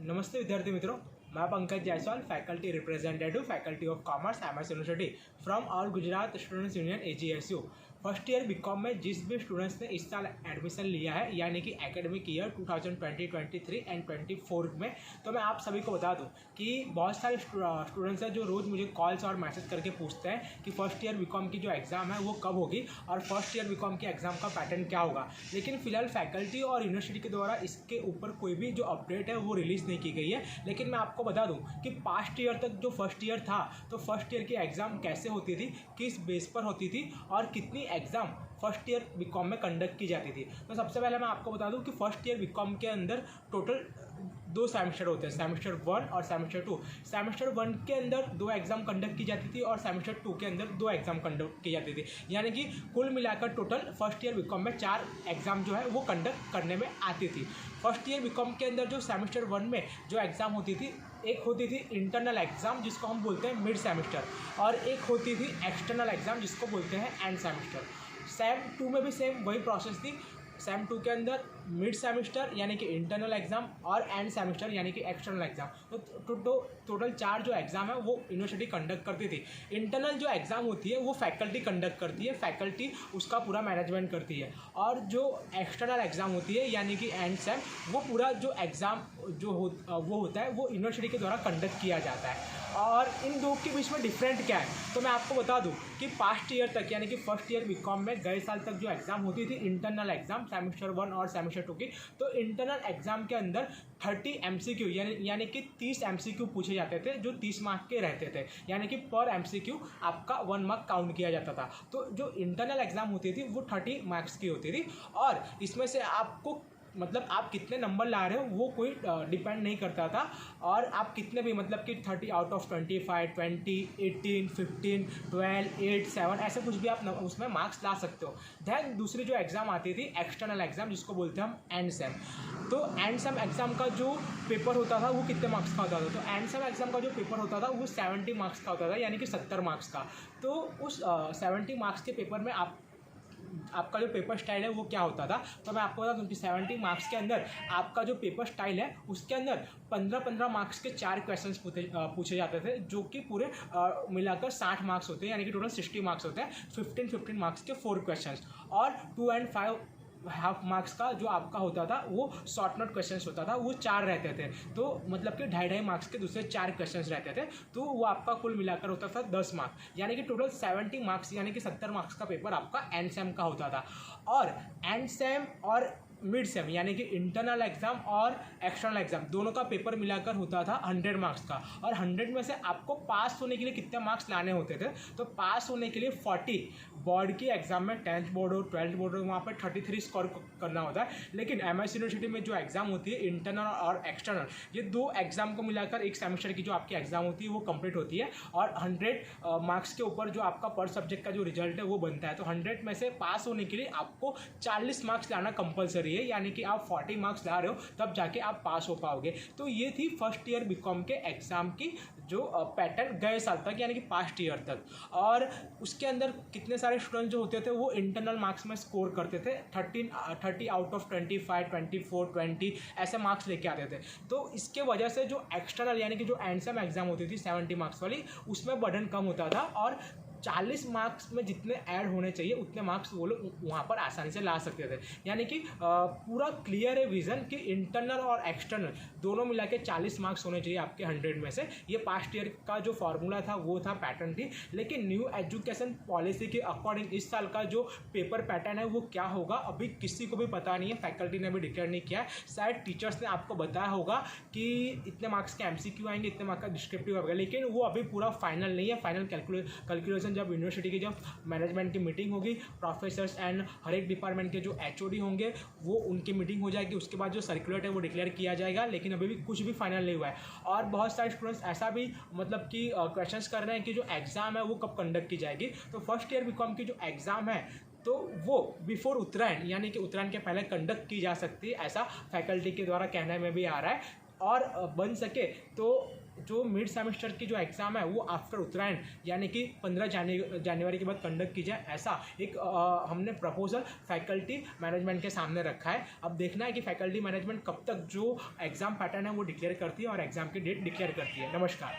नमस्ते विद्यार्थी मित्रों, मैं Pankaj Jaiswal, faculty representative, faculty of commerce, MS university from all Gujarat students union AGSU। First year BCom में जिस भी स्टूडेंट्स ने इस साल एडमिशन लिया है यानी कि एकेडमिक ईयर 2020, 23 एंड 24 में, तो मैं आप सभी को बता दूं कि बहुत सारे स्टूडेंट्स हैं जो रोज़ मुझे कॉल्स और मैसेज करके पूछते हैं कि फर्स्ट ईयर बीकॉम की जो एग्ज़ाम है वो कब होगी और फर्स्ट ईयर बीकॉम की एग्ज़ाम का पैटर्न क्या होगा। लेकिन फिलहाल फैकल्टी और यूनिवर्सिटी के द्वारा इसके ऊपर कोई भी जो अपडेट है वो रिलीज़ नहीं की गई है। लेकिन मैं आपको बता दूं कि पास्ट ईयर तक जो फर्स्ट ईयर था, तो फर्स्ट ईयर की एग्ज़ाम कैसे होती थी, किस बेस पर होती थी और कितनी एग्ज़ाम फर्स्ट ईयर बीकॉम में कंडक्ट की जाती थी। तो सबसे पहले मैं आपको बता दूं कि फर्स्ट ईयर बीकॉम के अंदर टोटल 2 सेमेस्टर होते हैं, सेमेस्टर 1 और सेमेस्टर 2। सेमेस्टर 1 के अंदर 2 एग्ज़ाम कंडक्ट की जाती थी और सेमेस्टर 2 के अंदर 2 एग्ज़ाम कंडक्ट की जाती थी। यानी कि कुल मिलाकर टोटल फर्स्ट ईयर बीकॉम में 4 एग्ज़ाम जो है वो कंडक्ट करने में आती थी। फर्स्ट ईयर बीकॉम के अंदर जो सेमेस्टर 1 में जो एग्ज़ाम होती थी, एक होती थी इंटरनल एग्ज़ाम जिसको हम बोलते हैं मिड सेमेस्टर, और एक होती थी एक्सटर्नल एग्ज़ाम जिसको बोलते हैं एंड सेमेस्टर। सेम 2 में भी सेम वही प्रोसेस थी। सेम 2 के अंदर मिड सेमेस्टर यानी कि इंटरनल एग्ज़ाम और एंड सेमेस्टर यानी कि एक्सटर्नल एग्ज़ाम। तो टोटल 4 जो एग्ज़ाम है वो यूनिवर्सिटी कंडक्ट करती थी। इंटरनल जो एग्ज़ाम होती है वो फैकल्टी कंडक्ट करती है, फैकल्टी उसका पूरा मैनेजमेंट करती है। और जो एक्सटर्नल एग्ज़ाम होती है यानी कि एंड सेम, वो पूरा जो एग्ज़ाम वो होता है वो यूनिवर्सिटी के द्वारा कंडक्ट किया जाता है। और इन दो के बीच में डिफरेंट क्या है, तो मैं आपको बता दूं कि पास्ट ईयर तक यानी कि फर्स्ट ईयर बीकॉम में गए साल तक जो एग्ज़ाम होती थी इंटरनल एग्ज़ाम सेमेस्टर 1 और सेमेस्टर 2 की, तो इंटरनल एग्ज़ाम के अंदर 30 MCQ यानी कि 30 MCQ पूछे जाते थे जो 30 मार्क के रहते थे, यानी कि पर MCQ आपका 1 मार्क काउंट किया जाता था। तो जो इंटरनल एग्ज़ाम होती थी वो 30 मार्क्स की होती थी और इसमें से आपको मतलब आप कितने नंबर ला रहे हो वो कोई डिपेंड नहीं करता था। और आप कितने भी मतलब कि 30 आउट ऑफ 25, 20, 18, 15, 12, 8, 7 ऐसे कुछ भी आप उसमें मार्क्स ला सकते हो। दैन दूसरी जो एग्ज़ाम आती थी एक्सटर्नल एग्ज़ाम जिसको बोलते हैं हम एंड सेम। तो एंड सेम एग्ज़ाम का जो पेपर होता था वो कितने मार्क्स का होता था, तो एंड सेम एग्ज़ाम का जो पेपर होता था वो 70 मार्क्स का होता था यानी कि 70 मार्क्स का। तो उस 70 मार्क्स के पेपर में आपका जो पेपर स्टाइल है वो क्या होता था, तो मैं आपको बता दूं कि 70 मार्क्स के अंदर आपका जो पेपर स्टाइल है उसके अंदर 15-15 मार्क्स के 4 क्वेश्चंस पूछे जाते थे जो कि पूरे मिलाकर 60 मार्क्स होते हैं, यानी कि टोटल 60 मार्क्स होते हैं। 15-15 मार्क्स के 4 क्वेश्चंस और 2 and 5 हाफ मार्क्स का जो आपका होता था वो शॉर्ट नोट क्वेश्चंस होता था, वो 4 रहते थे। तो मतलब कि 2.5 मार्क्स के दूसरे 4 क्वेश्चंस रहते थे, तो वो आपका कुल मिलाकर होता था 10 मार्क्स, यानी कि टोटल 70 मार्क्स यानी कि 70 मार्क्स का पेपर आपका एंड सेम का होता था। और एंड सेम और मिड सेम यानी कि इंटरनल एग्ज़ाम और एक्सटर्नल एग्ज़ाम दोनों का पेपर मिलाकर होता था 100 मार्क्स का। और 100 में से आपको पास होने के लिए कितने मार्क्स लाने होते थे, तो पास होने के लिए 40 बोर्ड की एग्ज़ाम में 10th बोर्ड हो 12th बोर्ड हो वहाँ पर 33 स्कोर करना होता है। लेकिन एमएस यूनिवर्सिटी में जो एग्ज़ाम होती है इंटरनल और एक्सटर्नल, ये 2 एग्ज़ाम को मिलाकर एक सेमेस्टर की जो आपकी एग्ज़ाम होती है वो कंप्लीट होती है और 100 मार्क्स के ऊपर जो आपका पर सब्जेक्ट का जो रिजल्ट है वो बनता है। तो 100 में से पास होने के लिए आपको 40 मार्क्स लाना कंपलसरी है, यानी कि आप 40 मार्क्स ला रहे हो तब जाके आप पास हो पाओगे। तो ये थी फर्स्ट ईयर बीकॉम के एग्ज़ाम की जो पैटर्न गए साल तक यानी कि पास्ट ईयर तक। और उसके अंदर कितने सारे स्टूडेंट जो होते थे वो इंटरनल मार्क्स में स्कोर करते थे, 30 आउट ऑफ 25, 24, 20 ऐसे मार्क्स लेके आते थे। तो इसके वजह से जो एक्सटर्नल यानी कि जो एंड सेम एग्ज़ाम होती थी 70 मार्क्स वाली, उसमें बर्डन कम होता था और 40 मार्क्स में जितने ऐड होने चाहिए उतने मार्क्स वो लोग वहाँ पर आसानी से ला सकते थे। यानी कि पूरा क्लियर है विज़न कि इंटरनल और एक्सटर्नल दोनों मिला के 40 मार्क्स होने चाहिए आपके 100 में से। ये पास्ट ईयर का जो फार्मूला था वो था, पैटर्न थी। लेकिन न्यू एजुकेशन पॉलिसी के अकॉर्डिंग इस साल का जो पेपर पैटर्न है वो क्या होगा अभी किसी को भी पता नहीं है, फैकल्टी ने भी डिक्लेयर नहीं किया है। शायद टीचर्स ने आपको बताया होगा कि इतने मार्क्स के MCQ आएंगे, इतने मार्क्स का डिस्क्रिप्टिव आएगा, लेकिन वो अभी पूरा फाइनल नहीं है। फाइनल कैलकुलेशन जब यूनिवर्सिटी की जब मैनेजमेंट की मीटिंग होगी, प्रोफेसर्स एंड हर एक डिपार्टमेंट के जो HOD होंगे वो उनकी मीटिंग हो जाएगी, उसके बाद जो सर्कुलर है वो डिक्लेयर किया जाएगा। लेकिन अभी भी कुछ भी फाइनल नहीं हुआ है। और बहुत सारे स्टूडेंट्स ऐसा भी मतलब कि क्वेश्चंस कर रहे हैं कि जो एग्ज़ाम है वो कब कंडक्ट की जाएगी। तो फर्स्ट ईयर बीकॉम की जो एग्ज़ाम है तो वो बिफोर उत्तरायण यानी कि उत्तरायण के पहले कंडक्ट की जा सकती है, ऐसा फैकल्टी के द्वारा कहने में भी आ रहा है। और बन सके तो जो मिड सेमेस्टर की जो एग्ज़ाम है वो आफ्टर उत्तरायण यानी कि 15 जनवरी के बाद कंडक्ट की जाए, ऐसा एक हमने प्रपोजल फैकल्टी मैनेजमेंट के सामने रखा है। अब देखना है कि फैकल्टी मैनेजमेंट कब तक जो एग्ज़ाम पैटर्न है वो डिक्लेयर करती है और एग्ज़ाम की डेट डिक्लेयर करती है। नमस्कार।